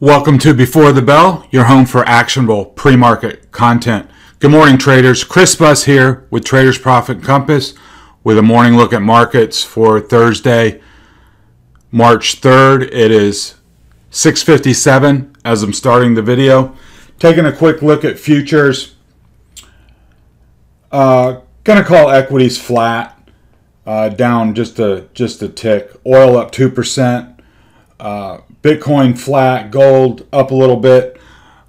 Welcome to Before the Bell, your home for actionable pre-market content. Good morning, traders. Chris Buss here with Traders Profit Compass with a morning look at markets for Thursday, March 3rd. It is 6:57 as I'm starting the video. Taking a quick look at futures. Going to call equities flat, down just a tick. Oil up 2%. Bitcoin flat, gold up a little bit.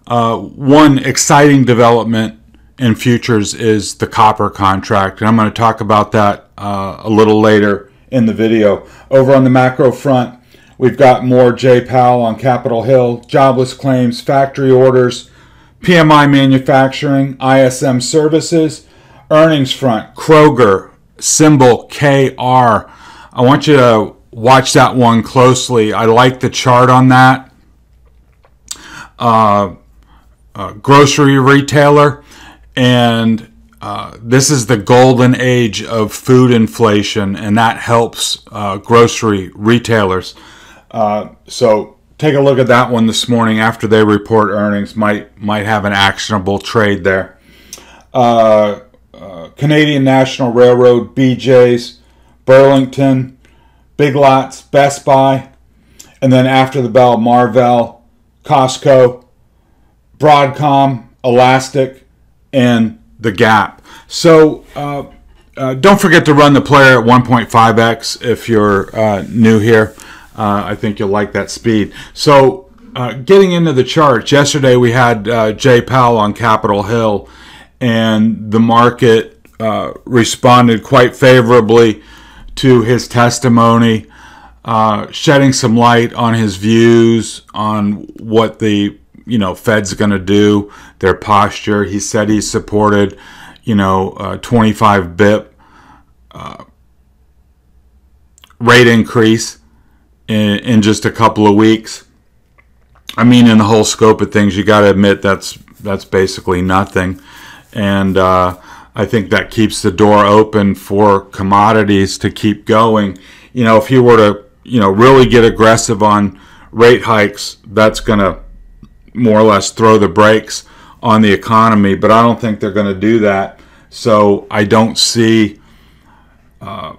One exciting development in futures is the copper contract, and I'm going to talk about that a little later in the video. Over on the macro front, we've got more J-Powell on Capitol Hill, jobless claims, factory orders, PMI manufacturing, ISM services, earnings front, Kroger, symbol KR. I want you to watch that one closely. I like the chart on that. Grocery retailer, and this is the golden age of food inflation, and that helps grocery retailers. So take a look at that one this morning after they report earnings. Might have an actionable trade there. Canadian National Railroad, BJ's, Burlington, Big Lots, Best Buy, and then after the bell, Marvell, Costco, Broadcom, Elastic, and The Gap. So don't forget to run the player at 1.5x if you're new here. I think you'll like that speed. So getting into the charts, yesterday we had Jay Powell on Capitol Hill, and the market responded quite favorably to his testimony, shedding some light on his views on what the Fed's going to do, their posture. He said he supported 25 bip rate increase in just a couple of weeks. I mean, in the whole scope of things, you got to admit that's basically nothing, and I think that keeps the door open for commodities to keep going. If you were to, really get aggressive on rate hikes, that's going to more or less throw the brakes on the economy. But I don't think they're going to do that. So I don't see a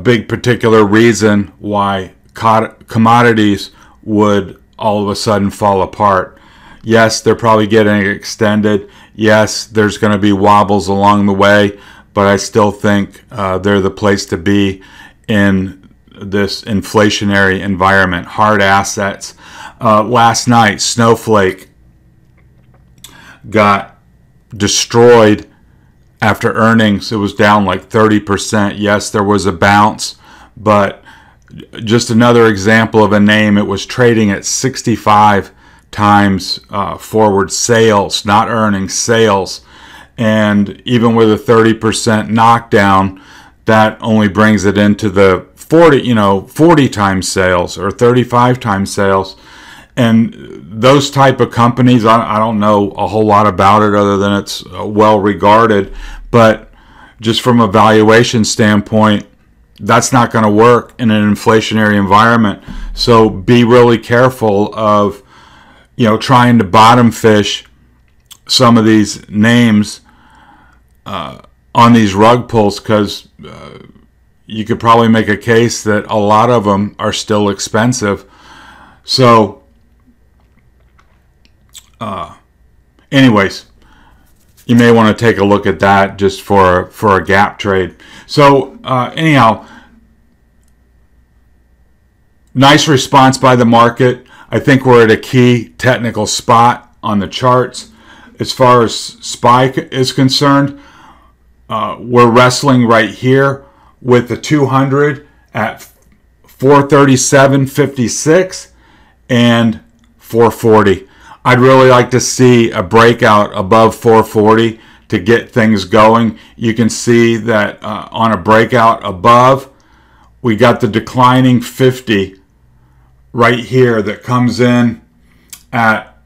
big particular reason why commodities would all of a sudden fall apart. Yes, they're probably getting extended. Yes, there's going to be wobbles along the way, but I still think they're the place to be in this inflationary environment. Hard assets. Last night, Snowflake got destroyed after earnings. It was down like 30%. Yes, there was a bounce, but just another example of a name. It was trading at 65 times forward sales, not earnings, sales, and even with a 30% knockdown, that only brings it into the 40 times sales or 35 times sales. And those type of companies, I don't know a whole lot about it other than it's well regarded, but just from a valuation standpoint, that's not going to work in an inflationary environment. So be really careful of trying to bottom fish some of these names on these rug pulls, because you could probably make a case that a lot of them are still expensive. So anyways, you may want to take a look at that just for a gap trade. So anyhow, nice response by the market. I think we're at a key technical spot on the charts. As far as SPY is concerned, we're wrestling right here with the 200 at 437.56 and 440. I'd really like to see a breakout above 440 to get things going. You can see that on a breakout above, we got the declining 50 right here that comes in at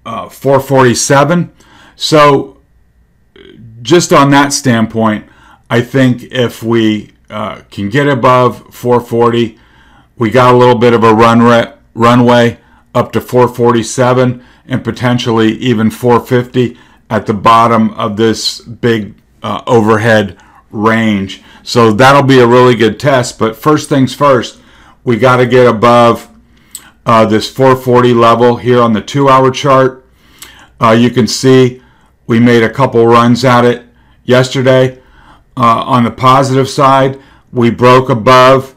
447. So just on that standpoint, I think if we can get above 440, we got a little bit of a runway up to 447 and potentially even 450 at the bottom of this big overhead range. So that'll be a really good test. But first things first, we got to get above this 440 level here on the 2-hour chart. You can see we made a couple runs at it yesterday. On the positive side, we broke above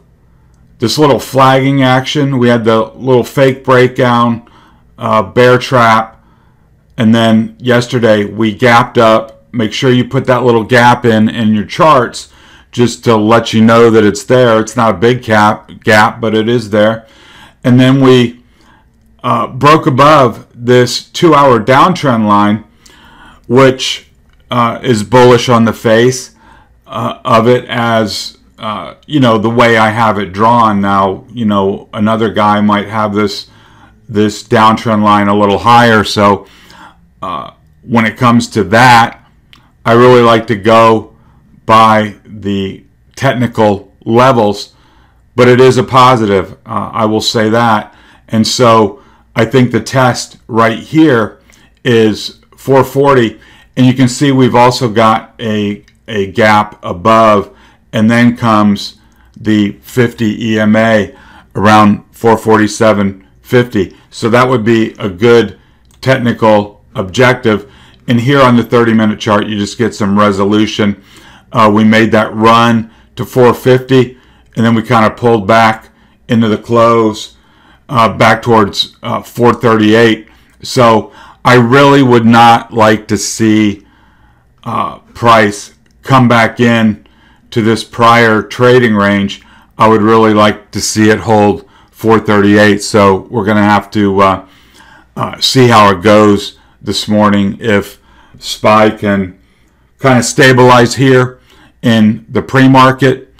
this little flagging action. We had the little fake breakdown, bear trap, and then yesterday we gapped up. Make sure you put that little gap in your charts just to let you know that it's there. It's not a big gap, but it is there. And then we broke above this 2-hour downtrend line, which is bullish on the face of it, as the way I have it drawn. Now, another guy might have this downtrend line a little higher. So when it comes to that, I really like to go by the technical levels, but it is a positive. I will say that. And so I think the test right here is 440, and you can see we've also got a gap above, and then comes the 50 EMA around 447.50. So that would be a good technical objective. And here on the 30-minute chart, you just get some resolution. We made that run to 450, and then we kind of pulled back into the close, back towards 438. So I really would not like to see price come back in to this prior trading range. I would really like to see it hold 438. So we're going to have to see how it goes this morning. If SPY can kind of stabilize here in the pre-market,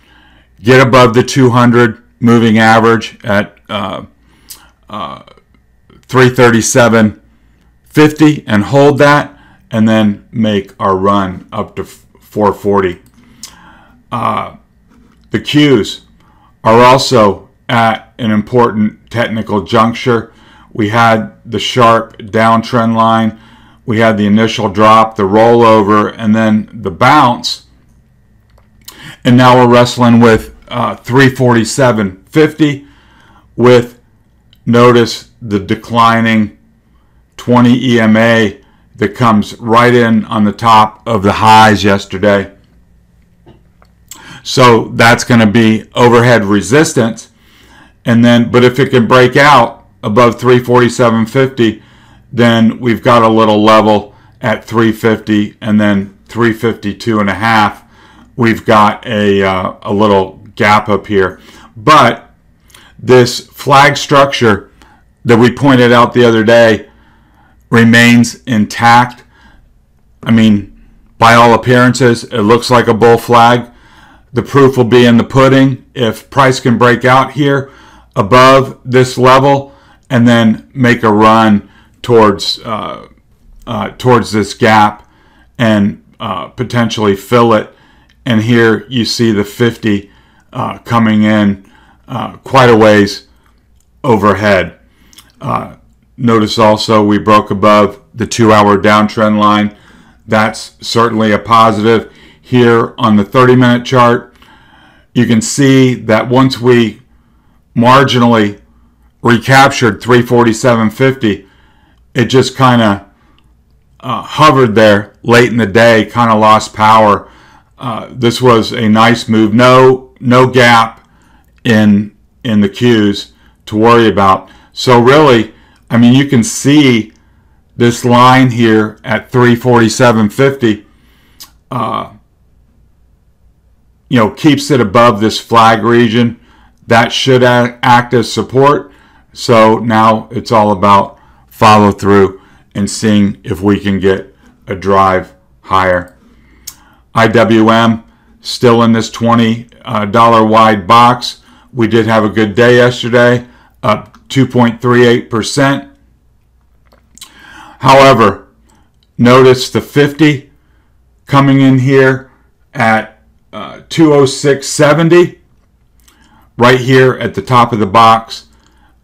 get above the 200 moving average at 337.50 and hold that, and then make our run up to 440. The Qs are also at an important technical juncture. We had the sharp downtrend line, we had the initial drop, the rollover, and then the bounce, and now we're wrestling with 347.50 with, notice, the declining 20 EMA that comes right in on the top of the highs yesterday. So that's going to be overhead resistance. And then, but if it can break out above 347.50, then we've got a little level at 350, and then 352.5. We've got a little gap up here. But this flag structure that we pointed out the other day remains intact. I mean, by all appearances, it looks like a bull flag. The proof will be in the pudding. If price can break out here above this level and then make a run towards this gap and potentially fill it. And here you see the 50 coming in quite a ways overhead. Notice also we broke above the 2-hour downtrend line. That's certainly a positive. Here on the 30-minute chart, you can see that once we marginally recaptured 347.50, it just kind of hovered there late in the day, kind of lost power. This was a nice move. No gap in the Qs to worry about. So really, I mean, you can see this line here at 347.50, keeps it above this flag region. That should act as support. So now it's all about follow through and seeing if we can get a drive higher. IWM still in this $20 wide box. We did have a good day yesterday, up 2.38%. However, notice the 50 coming in here at 206.70, right here at the top of the box.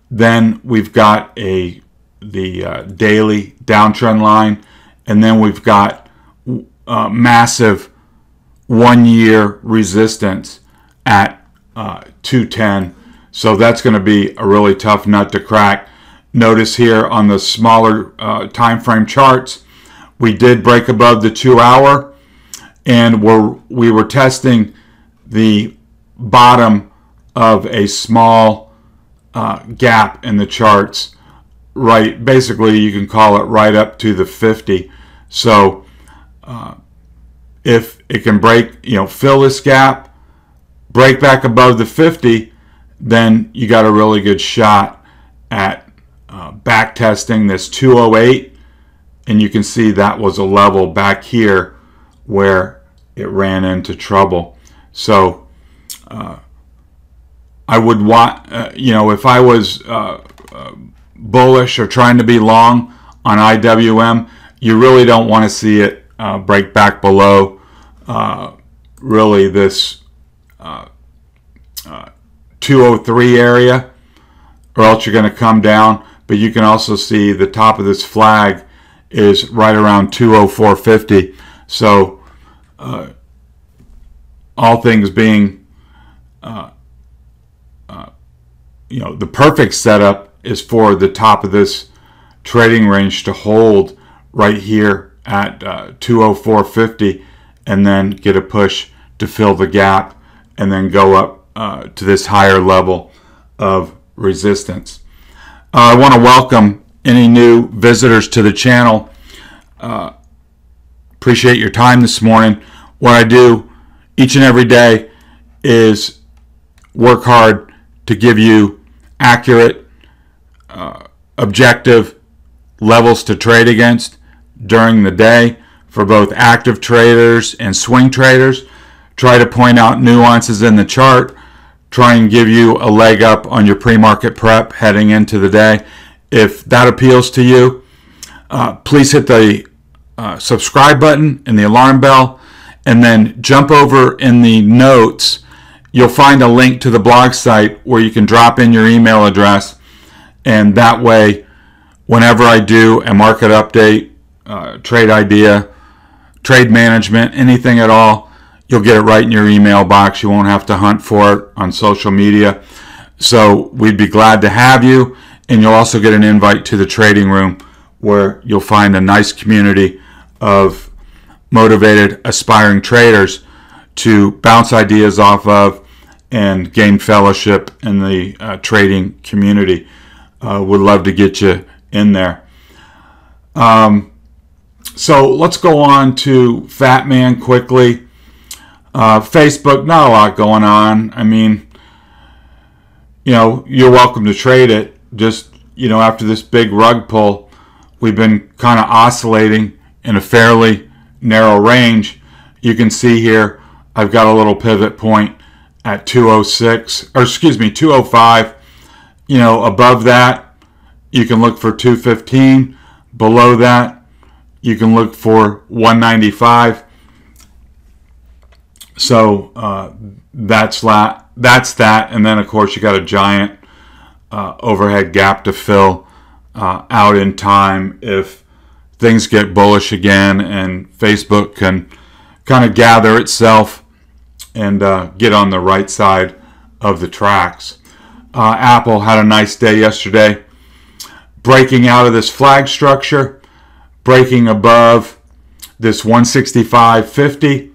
Then we've got the daily downtrend line, and then we've got massive 1 year resistance at 210. So that's going to be a really tough nut to crack. Notice here on the smaller time frame charts, we did break above the 2 hour, and we were testing the bottom of a small gap in the charts, right? Basically, you can call it right up to the 50. So if it can break, fill this gap, break back above the 50, then you got a really good shot at back testing this 208, and you can see that was a level back here where it ran into trouble. So I would want, if I was bullish or trying to be long on IWM, you really don't want to see it break back below really this 203 area, or else you're going to come down. But you can also see the top of this flag is right around 204.50. So all things being, the perfect setup is for the top of this trading range to hold right here at 204.50, and then get a push to fill the gap, and then go up to this higher level of resistance. I want to welcome any new visitors to the channel. Appreciate your time this morning. What I do each and every day is work hard to give you accurate, objective levels to trade against during the day for both active traders and swing traders. Try to point out nuances in the chart. Try and give you a leg up on your pre-market prep heading into the day. If that appeals to you, please hit the subscribe button and the alarm bell, and then jump over in the notes. You'll find a link to the blog site where you can drop in your email address, and that way, whenever I do a market update, trade idea, trade management, anything at all, you'll get it right in your email box. You won't have to hunt for it on social media. So we'd be glad to have you, and you'll also get an invite to the trading room, where you'll find a nice community of motivated, aspiring traders to bounce ideas off of and gain fellowship in the trading community. Would love to get you in there. So let's go on to Fatman quickly. Facebook, not a lot going on. I mean, you're welcome to trade it. Just, after this big rug pull, we've been kind of oscillating in a fairly narrow range. You can see here, I've got a little pivot point at 205. Above that, you can look for 215. Below that, you can look for 195. So that's that. And then, of course, you got a giant overhead gap to fill out in time if things get bullish again and Facebook can kind of gather itself and get on the right side of the tracks. Apple had a nice day yesterday, breaking out of this flag structure, breaking above this 165.50,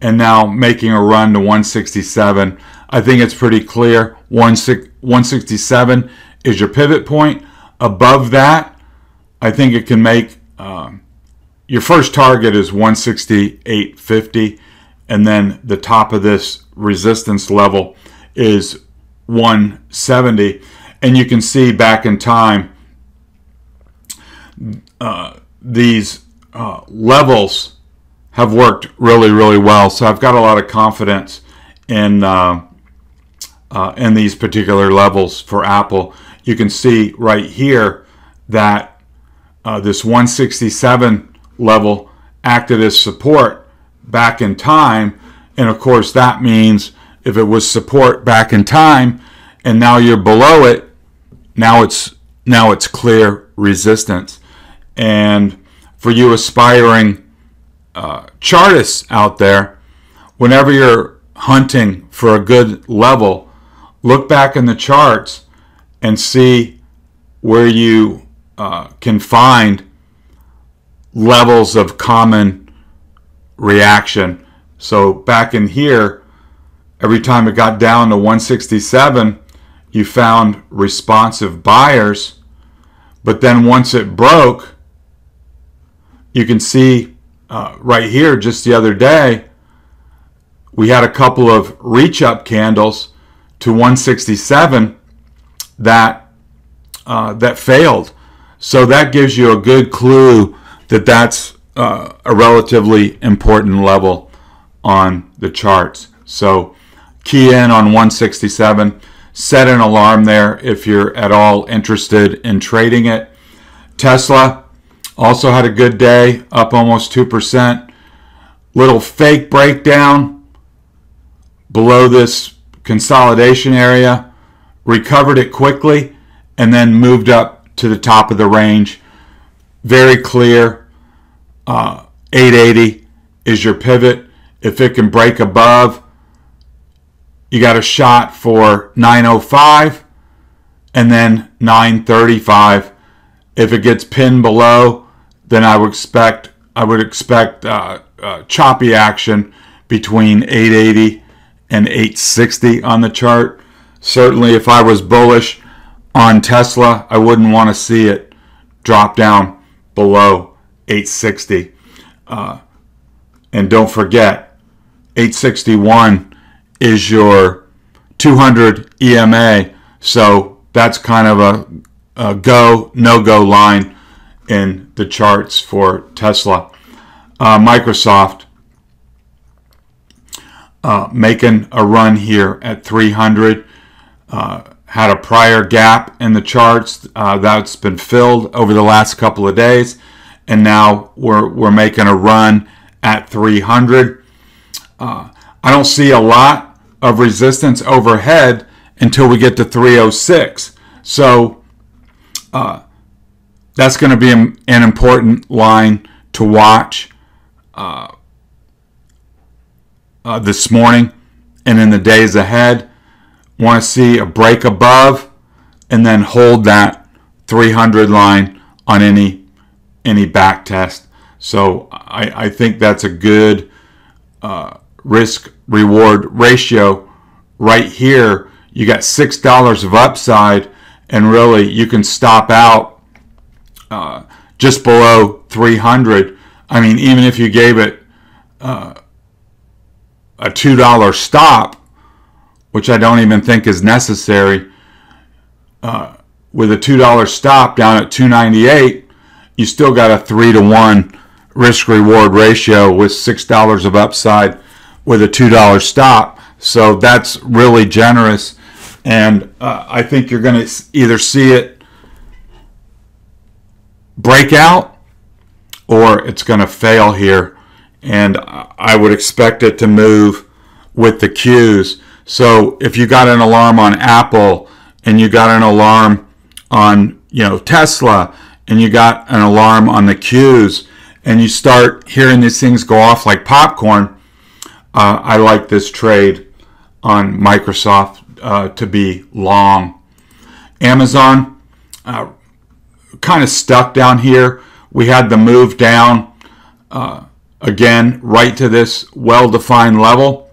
and now making a run to 167. I think it's pretty clear 167 is your pivot point. Above that, I think it can make your first target is 168.50, and then the top of this resistance level is 170. And you can see back in time, these levels have worked really, really well. So I've got a lot of confidence in these particular levels for Apple. You can see right here that this 167 level acted as support back in time. And of course, that means if it was support back in time and now you're below it, now it's clear resistance. And for you aspiring chartists out there, whenever you're hunting for a good level, look back in the charts and see where you can find levels of common reaction. So back in here, every time it got down to 167, you found responsive buyers. But then once it broke, you can see right here just the other day, we had a couple of reach up candles to 167 that failed. So that gives you a good clue that that's a relatively important level on the charts. So key in on 167. Set an alarm there if you're at all interested in trading it. Tesla also had a good day, up almost 2%. Little fake breakdown below this consolidation area. Recovered it quickly and then moved up to the top of the range. Very clear. 880 is your pivot. If it can break above, you got a shot for 905 and then 935. If it gets pinned below, then I would expect choppy action between 880 and 860 on the chart. Certainly, if I was bullish on Tesla, I wouldn't want to see it drop down below 860. And don't forget, 861 is your 200 EMA, so that's kind of a go, no-go line in the charts for Tesla. Microsoft making a run here at 300. Had a prior gap in the charts that's been filled over the last couple of days, and now we're making a run at 300. I don't see a lot of resistance overhead until we get to 306. So that's going to be an important line to watch this morning and in the days ahead. Want to see a break above and then hold that 300 line on any back test. So I think that's a good risk reward ratio right here. You got $6 of upside, and really you can stop out just below 300. I mean, even if you gave it a $2 stop, which I don't even think is necessary, with a $2 stop down at 298, you still got a 3-to-1 risk reward ratio with $6 of upside with a $2 stop. So that's really generous, and I think you're going to either see it break out or it's going to fail here, and I would expect it to move with the cues. So if you got an alarm on Apple and you got an alarm on Tesla and you got an alarm on the cues and you start hearing these things go off like popcorn, I like this trade on Microsoft to be long. Amazon kind of stuck down here. We had the move down again right to this well-defined level.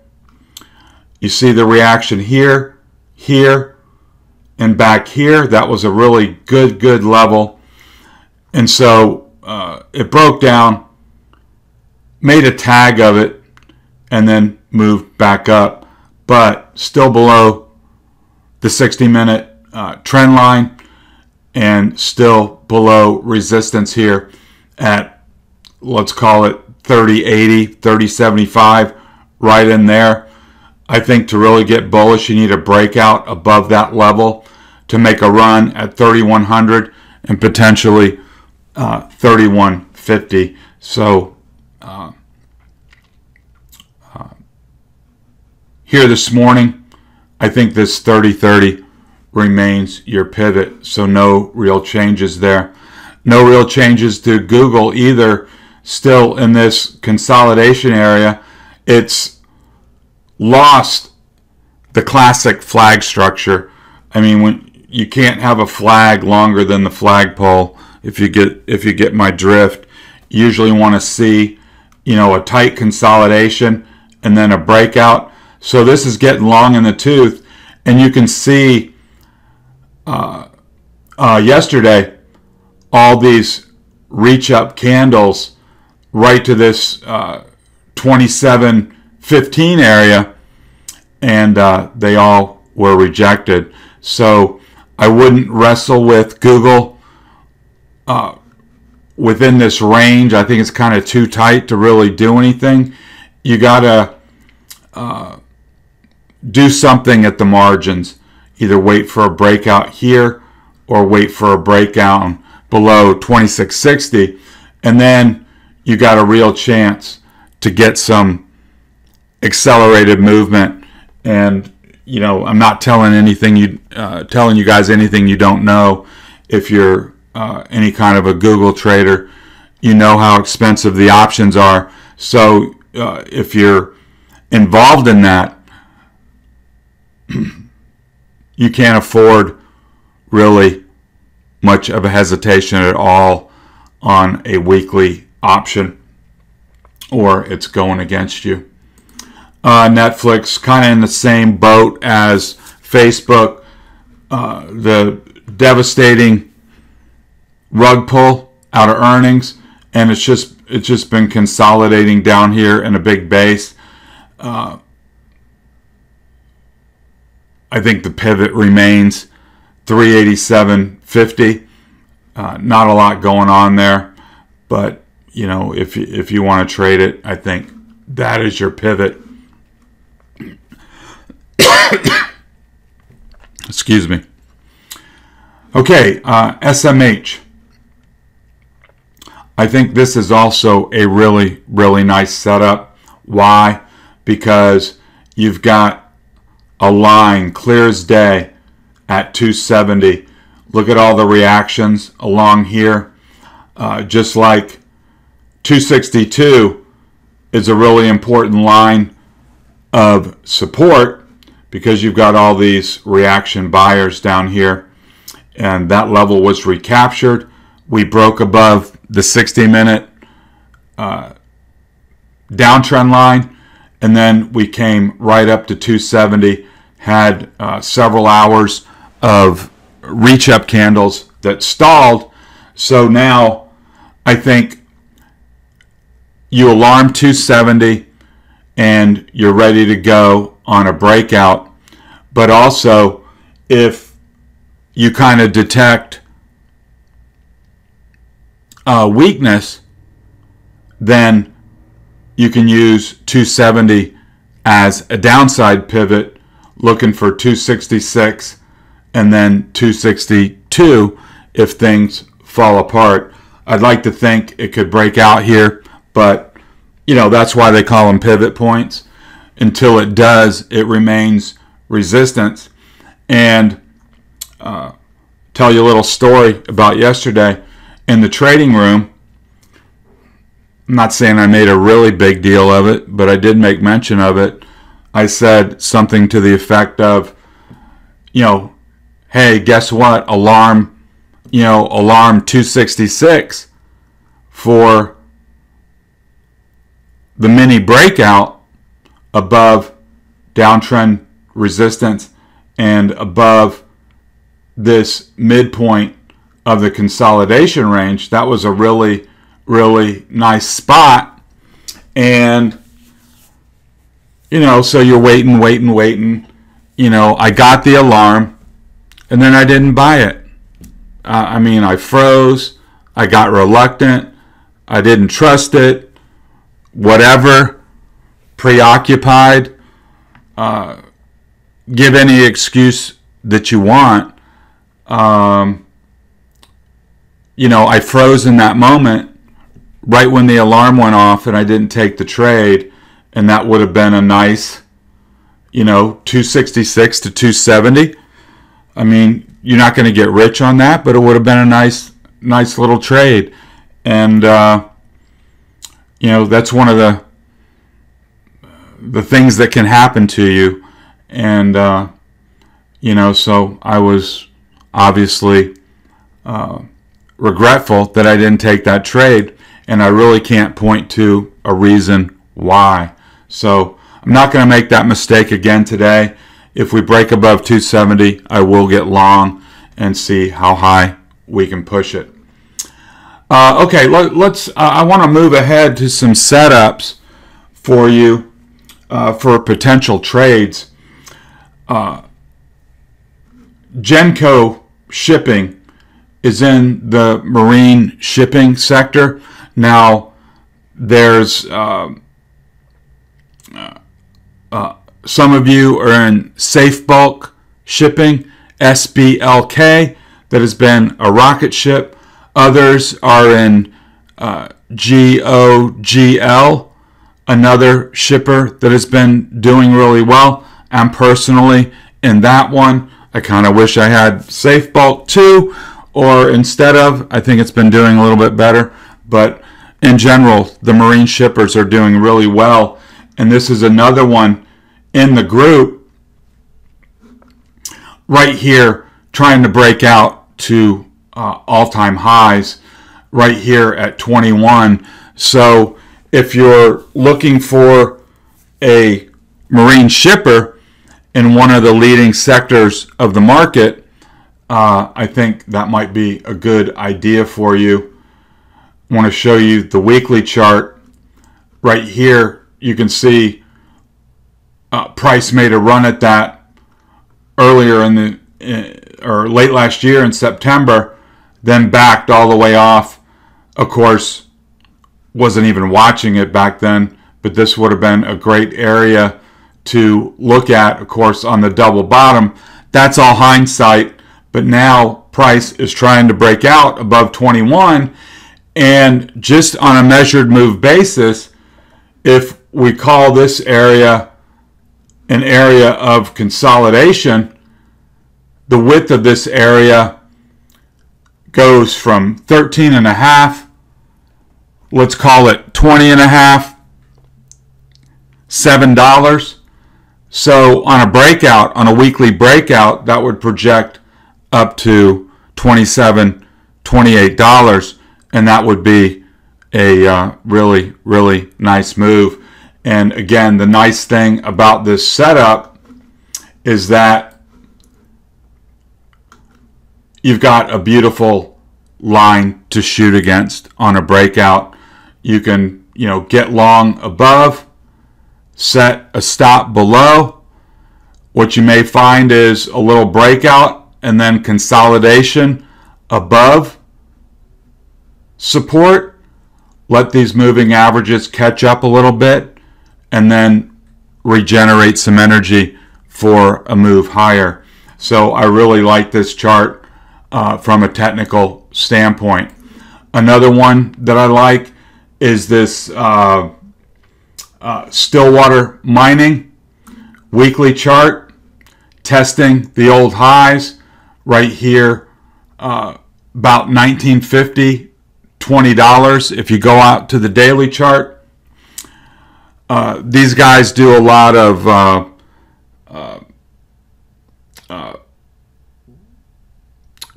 You see the reaction here, here, and back here. That was a really good level. And so it broke down, made a tag of it, and then moved back up, but still below the 60-minute trend line and still below resistance here at, let's call it 3080, 3075, right in there. I think to really get bullish, you need a breakout above that level to make a run at 3100 and potentially 3150. So here this morning, I think this 3030 remains your pivot. So no real changes there. No real changes to Google either. Still in this consolidation area. It's lost the classic flag structure. I mean, when you can't have a flag longer than the flagpole, if you get my drift. You usually want to see, a tight consolidation and then a breakout. So this is getting long in the tooth, and you can see yesterday all these reach up candles right to this 27.15 area, and they all were rejected. So I wouldn't wrestle with Google within this range. I think it's kind of too tight to really do anything. You got to do something at the margins. Either wait for a breakout here or wait for a breakout below 2660, and then you got a real chance to get some accelerated movement. And I'm not telling you guys anything you don't know. If you're any kind of a Google trader, you know how expensive the options are. So if you're involved in that, you can't afford really much of a hesitation at all on a weekly option, or it's going against you. Netflix, kind of in the same boat as Facebook. The devastating rug pull out of earnings, and it's just been consolidating down here in a big base. I think the pivot remains 387.50. Not a lot going on there, but if you want to trade it, I think that is your pivot. Excuse me. Okay, SMH. I think this is also a really, really nice setup. Why? Because you've got a line clear as day at 270. Look at all the reactions along here. Just like 262 is a really important line of support, because you've got all these reaction buyers down here, and that level was recaptured. We broke above the 60-minute downtrend line, and then we came right up to 270, had several hours of reach up candles that stalled. So now I think you alarm 270 and you're ready to go on a breakout. But also, if you kind of detect weakness, then you can use 270 as a downside pivot, looking for 266 and then 262 if things fall apart. I'd like to think it could break out here, but that's why they call them pivot points. Until it does, it remains resistance. And tell you a little story about yesterday in the trading room. I'm not saying I made a really big deal of it, but I did make mention of it. I said something to the effect of, hey, guess what? Alarm 266 for the mini breakout above downtrend resistance and above this midpoint of the consolidation range. That was a really, really nice spot. And so you're waiting. I got the alarm, and then I didn't buy it. I froze. I got reluctant. I didn't trust it. Whatever. Preoccupied. Give any excuse that you want. I froze in that moment right when the alarm went off, and I didn't take the trade. And that would have been a nice, 266 to 270. I mean, you're not going to get rich on that, but it would have been a nice little trade. And you know, that's one of the things that can happen to you. And you know, so I was obviously regretful that I didn't take that trade, and I really can't point to a reason why. So I'm not going to make that mistake again today. If we break above 270, I will get long and see how high we can push it. Okay, let's. I want to move ahead to some setups for you for potential trades. Genco Shipping is in the marine shipping sector. Now, there's some of you are in Safe Bulk Shipping, SBLK, that has been a rocket ship. Others are in GOGL, another shipper that has been doing really well. I'm personally in that one. I kind of wish I had Safe Bulk too, or instead of. I think it's been doing a little bit better. But in general, the marine shippers are doing really well. And this is another one in the group right here, trying to break out to all-time highs right here at 21. So if you're looking for a marine shipper in one of the leading sectors of the market, I think that might be a good idea for you. I want to show you the weekly chart. Right here, you can see price made a run at that earlier or late last year in September, then backed all the way off. Of course, wasn't even watching it back then, but this would have been a great area to look at, of course, on the double bottom. That's all hindsight, but now price is trying to break out above 21, and just on a measured move basis, if we call this area an area of consolidation, the width of this area goes from 13.5, let's call it 20.5, $7. So on a breakout, on a weekly breakout, that would project up to $27, $28, and that would be a really, really nice move. And again, the nice thing about this setup is that you've got a beautiful line to shoot against on a breakout. You can, get long above, set a stop below. What you may find is a little breakout and then consolidation above support. Let these moving averages catch up a little bit and then regenerate some energy for a move higher. So I really like this chart from a technical standpoint. Another one that I like is this Stillwater Mining weekly chart, testing the old highs right here, about $19.50, $20 if you go out to the daily chart. These guys do a lot of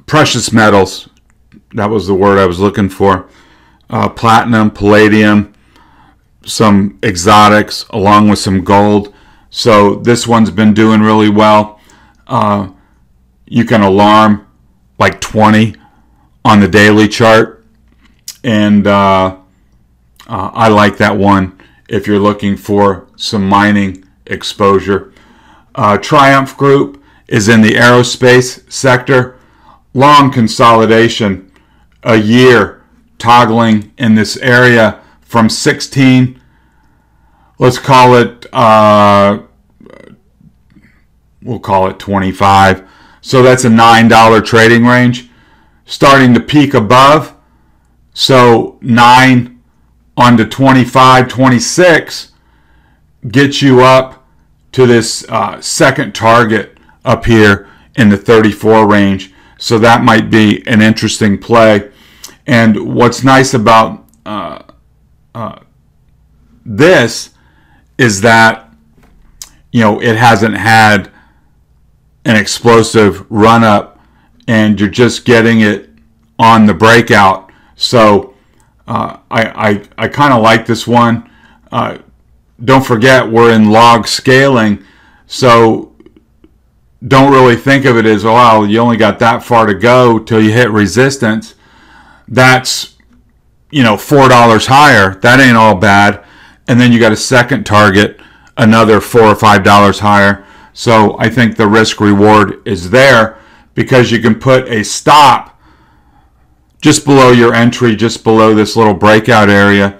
precious metals. That was the word I was looking for. Platinum, palladium, some exotics, along with some gold. So this one's been doing really well. You can alarm like 20 on the daily chart. And I like that one if you're looking for some mining exposure. Triumph Group is in the aerospace sector. Long consolidation, a year toggling in this area from 16, let's call it, we'll call it 25. So that's a $9 trading range, starting to peak above. So 9 onto 25, 26 gets you up to this second target up here in the 34 range. So that might be an interesting play. And what's nice about this is that, it hasn't had an explosive run up, and you're just getting it on the breakout. So I kind of like this one. Don't forget, we're in log scaling, so don't really think of it as, well, you only got that far to go till you hit resistance. That's, $4 higher. That ain't all bad. And then you got a second target, another $4 or $5 higher. So I think the risk reward is there, because you can put a stop just below your entry, just below this little breakout area,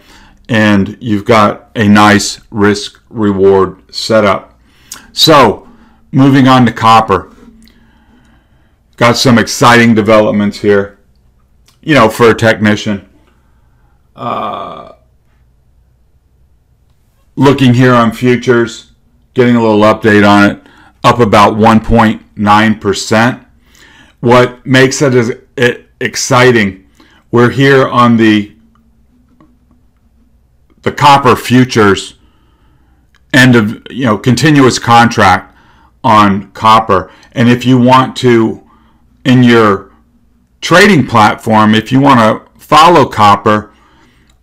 and you've got a nice risk reward setup. So moving on to copper. Got some exciting developments here, for a technician. Looking here on futures, getting a little update on it, up about 1.9%. What makes it exciting, we're here on the copper futures end of, continuous contract on copper. And if you want to, in your trading platform, if you want to follow copper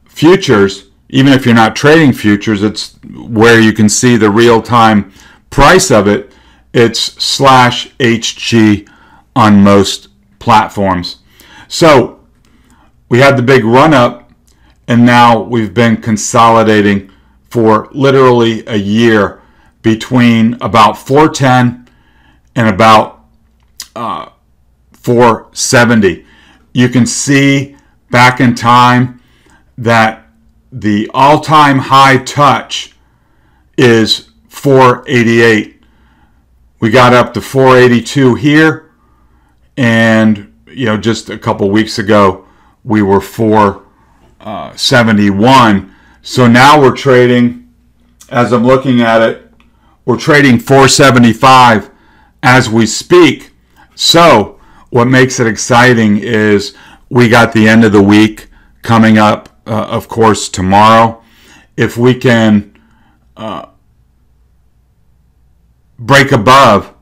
futures, even if you're not trading futures, it's where you can see the real-time price of it. It's /HG on most platforms. So we had the big run-up, and now we've been consolidating for literally a year between about 410 and about 470. You can see back in time that the all-time high touch is 488. We got up to 482 here, and just a couple weeks ago we were 471. So now we're trading, as I'm looking at it, we're trading 475 as we speak. So what makes it exciting is we got the end of the week coming up, of course, tomorrow. If we can break above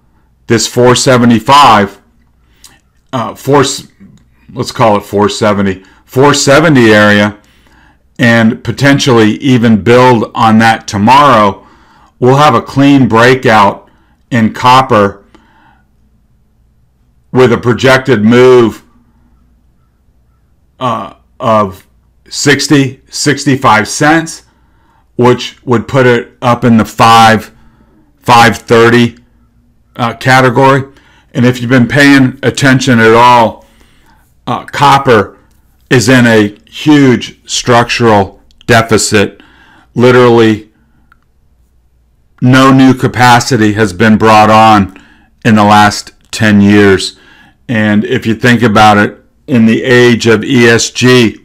this 475, let's call it 470 area, and potentially even build on that tomorrow, we'll have a clean breakout in copper with a projected move of 65 cents, which would put it up in the 530 category. And if you've been paying attention at all, copper is in a huge structural deficit. Literally, no new capacity has been brought on in the last 10 years. And if you think about it, in the age of ESG,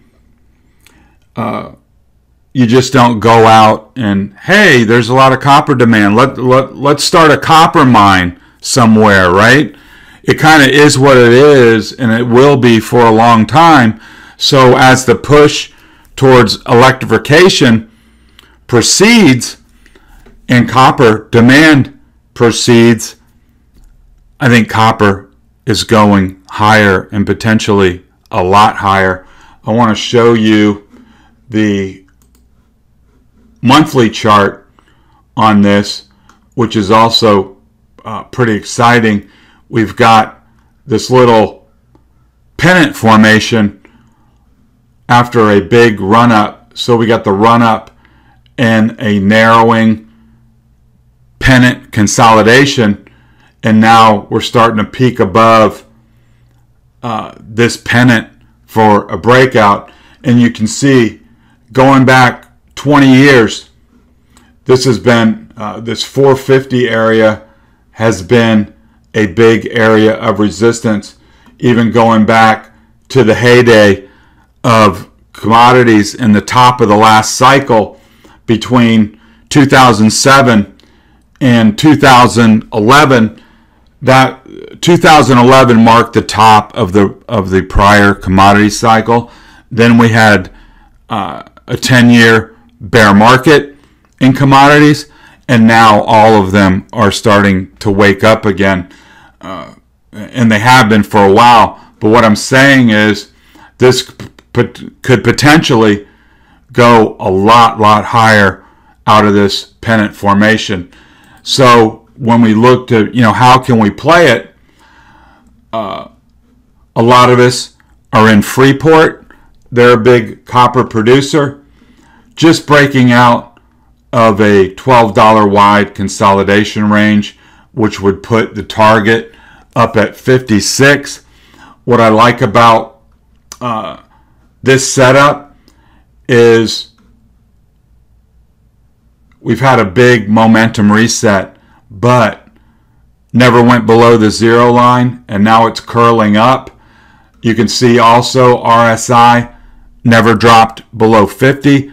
you just don't go out and, hey, there's a lot of copper demand. Let's start a copper mine somewhere, right? It kind of is what it is, and it will be for a long time. So as the push towards electrification proceeds and copper demand proceeds, I think copper is going higher, and potentially a lot higher. I want to show you the monthly chart on this, which is also pretty exciting. We've got this little pennant formation after a big run up. So we got the run up and a narrowing pennant consolidation, and now we're starting to peak above this pennant for a breakout. And you can see, going back 20 years, this has been this 450 area has been a big area of resistance, even going back to the heyday of commodities in the top of the last cycle between 2007 and 2011. That 2011 marked the top of the prior commodity cycle. Then we had a 10-year bear market in commodities, and now all of them are starting to wake up again, and they have been for a while. But what I'm saying is this could potentially go a lot higher out of this pennant formation. So when we look to, how can we play it, a lot of us are in Freeport. They're a big copper producer, just breaking out of a $12 wide consolidation range, which would put the target up at 56. What I like about this setup is we've had a big momentum reset, but never went below the zero line, and now it's curling up. You can see also RSI never dropped below 50,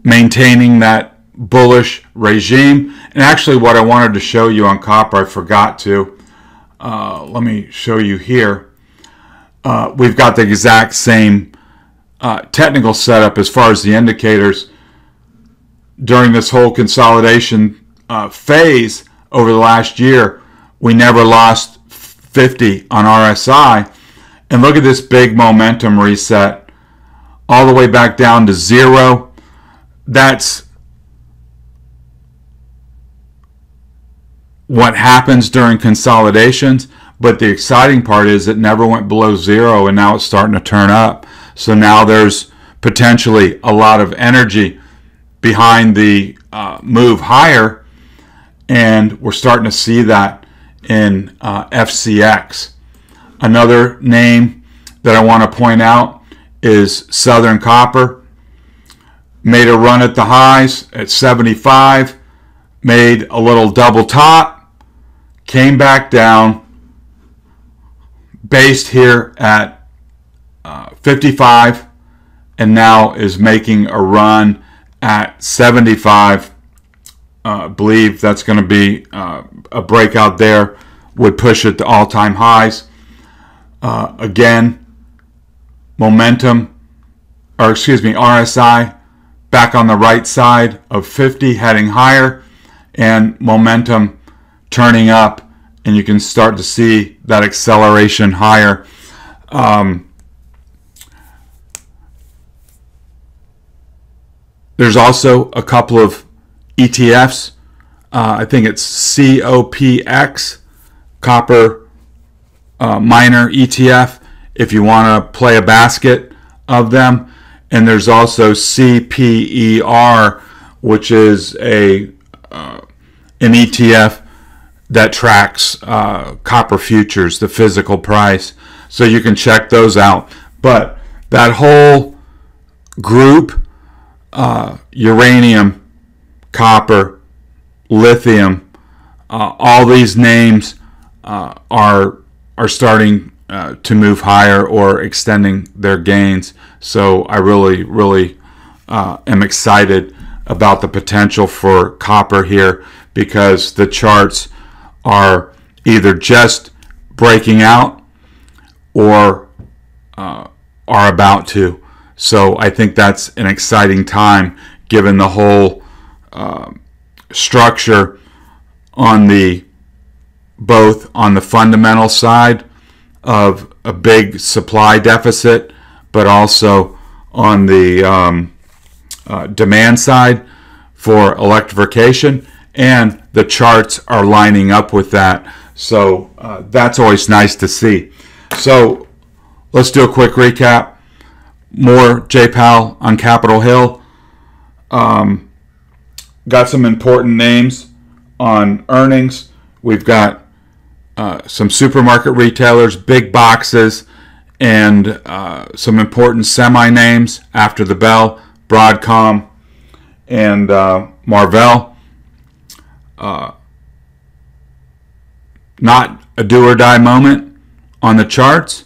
maintaining that bullish regime. And actually what I wanted to show you on copper, I forgot to. Let me show you here. We've got the exact same technical setup as far as the indicators. During this whole consolidation phase over the last year, we never lost 50 on RSI. And look at this big momentum reset all the way back down to zero. That's what happens during consolidations. But the exciting part is it never went below zero, and now it's starting to turn up. So now there's potentially a lot of energy behind the move higher, and we're starting to see that in FCX. Another name that I want to point out is Southern Copper. Made a run at the highs at 75, made a little double top, came back down, based here at 55, and now is making a run at 75. Believe that's going to be a breakout there, would push it to all-time highs. Again, momentum, or excuse me, RSI back on the right side of 50, heading higher, and momentum turning up, and you can start to see that acceleration higher. There's also a couple of ETFs. I think it's COPX, Copper Miner ETF, if you want to play a basket of them. And there's also CPER, which is an ETF that tracks copper futures, the physical price. So you can check those out. But that whole group, uranium, copper, lithium, all these names are starting to move higher or extending their gains. So I really am excited about the potential for copper here, because the charts are either just breaking out or are about to. So I think that's an exciting time, given the whole structure on both on the fundamental side of a big supply deficit, but also on the demand side for electrification, and the charts are lining up with that. So that's always nice to see. So let's do a quick recap. More JPAL on Capitol Hill. Got some important names on earnings. We've got some supermarket retailers, big boxes, and some important semi-names after the bell, Broadcom and Marvell. Not a do-or-die moment on the charts,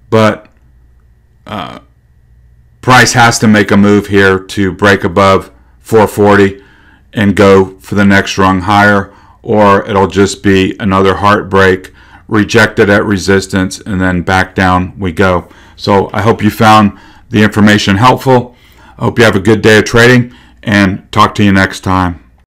but price has to make a move here to break above 440 and go for the next rung higher, or it'll just be another heartbreak rejected at resistance, and then back down we go. So I hope you found the information helpful. I hope you have a good day of trading, and talk to you next time.